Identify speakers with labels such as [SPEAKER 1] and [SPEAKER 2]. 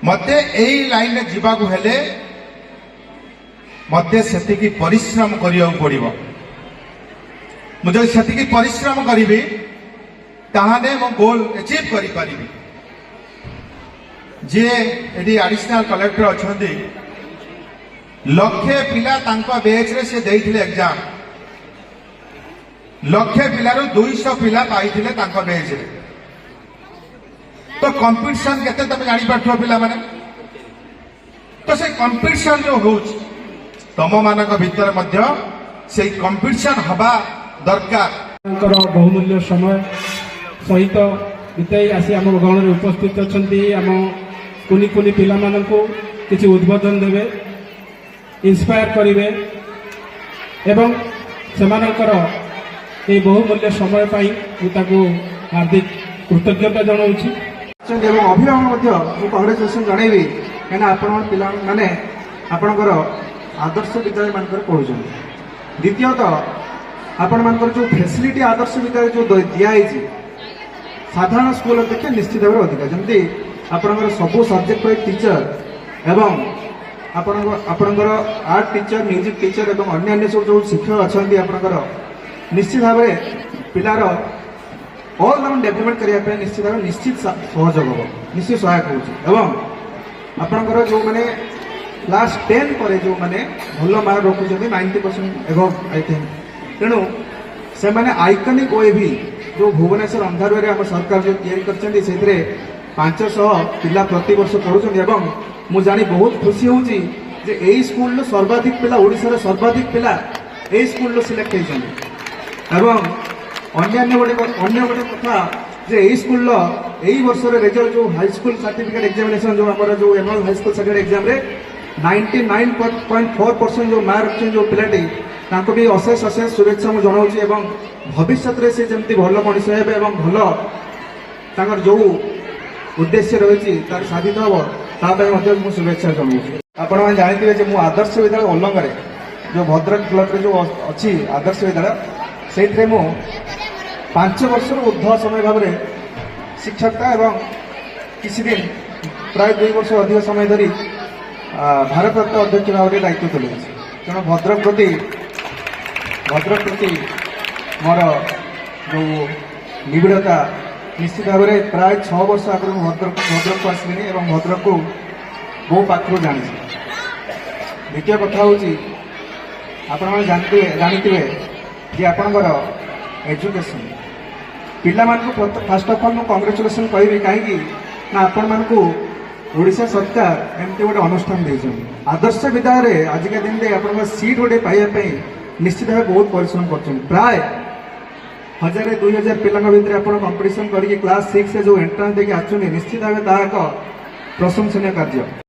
[SPEAKER 1] मते एई लाइन रे जीवाकू हेले मते सेतिकी परिश्रम करियो पड़िबो। मुझे सेतिकी परिश्रम करिबी ताहाने मो गोल अचीव करि परिबी। जे एडी एडिशनल कलेक्टर अछंती लक्षे पिला तांको बैच रे से देइथिले एग्जाम, लक्षे पिलारू 200 पिला पाइथिले तांको बैच रे। तो कंपटीशन केते तमे जानि पाठो पिला माने, तो से कंपटीशन जो होउछ तम मानक भीतर मध्य से कंपटीशन हबा दरकार।
[SPEAKER 2] बहुमूल्य समय सहित बिताई आसी आम गण में उपस्थित अछंती। आम कुनी कुनी पिला मानकु किछि उद्बोधन देबे, इंस्पायर करिवे एवं सेमानकर ए बहुमूल्य समय पाई ताकू हार्दिक कृतज्ञता जनाऊछि।
[SPEAKER 3] एवं अभिभावक कंग्रेचुलेसन जनइबी कहीं आपण पिला माने आपणकर आदर्श विद्यालय मानकर पढ़ुछन। द्वितीयतः आपण मानकर जो फैसिलिटी आदर्श विद्यालय जो दिखाई साधारण स्कूल अपेक्षा निश्चित भाव अधिक, जमी आपणकर सबू सब्जेक्ट वाइज टीचर एवं आपणकर आर्ट टीचर, म्यूजिक टीचर एवं अन्य सब जो शिक्षक अच्छा आपणकर निश्चित भाव पिलार ऑल राउंड डेवलपमेंट करने निश्चित भाव निश्चित सहयोग हम, निश्चित सहायक होउछि। आपणकर जो माने क्लास 10 पर जो माने भल मार्क रखुଛନ୍ତି 90% एबव आई थिंक, तेणु से माने आइकनिक वे भी जो भुवनेश्वर अंधारुआ आम सरकार जो तैयारी करछन्ती सेथिरे 500 पिला प्रति वर्ष पढ़ुଛନ୍ତି एवं मु जानी बहुत खुशी होउछि जे एई स्कूल सर्वाधिक पिला ओडिसा रे सर्वाधिक पिला एई स्कूल सिलेक्ट होइछन्ती। एवं अन्य गोटे कथा जे एई स्कूल एई वर्ष रे रिजल्ट जो हाई स्कूल सर्टिफिकेट एग्जामिनेशन जो हमर जो annual high school certificate exam रे 99.4% जो मार्क रखछन जो पिलाटी ताको भी अशेष अशेष शुभेच्छा मु जनाउछि। एवं भविष्य रे से जेमति भल मनुष्य हेबे एवं भल ताकर जो उद्देश्य रही तार साधित हम ताकि मुझे शुभेच्छा जनाऊँ। आपण मैंने जानते जे मु आदर्श विद्यालय ओलंगे जो भद्रक ब्लॉक रे जो अच्छी आदर्श विद्यालय से मु 5 वर्ष ऊर्ध्व समय भाव में शिक्षकता एवं किसी दिन प्राय 2 वर्ष अधिक समय धरी भारप्राप्त अध्यक्ष भाव में दायित्व तुले। तेणु भद्रक प्रति मोर जो निबिड़ता निश्चित भाव में प्राय 6 वर्ष आगे भद्रक को आसली और भद्रक को बहु पाखु जानी। द्वितीय कथा हूँ आपण जानते जे आपणकर एजुकेशन पिला मानकु फर्स्ट ऑफ ऑल मु कांग्रेचुलेसन कहबी कहीं ना आपण मानकु ओडिशा सरकार एमती गोटे अनुष्ठान देछन आदर्श विद्यालय आजिका दिन में आपण सीट गोटे पाइबा निश्चित भाव बहुत परिश्रम करछन। प्राय 1000-2000 पिला भितर आपण कंपटीशन करके क्लास 6 से जो एंट्रांस देके आछन निश्चित भाव ता एक प्रशंसनीय कार्य।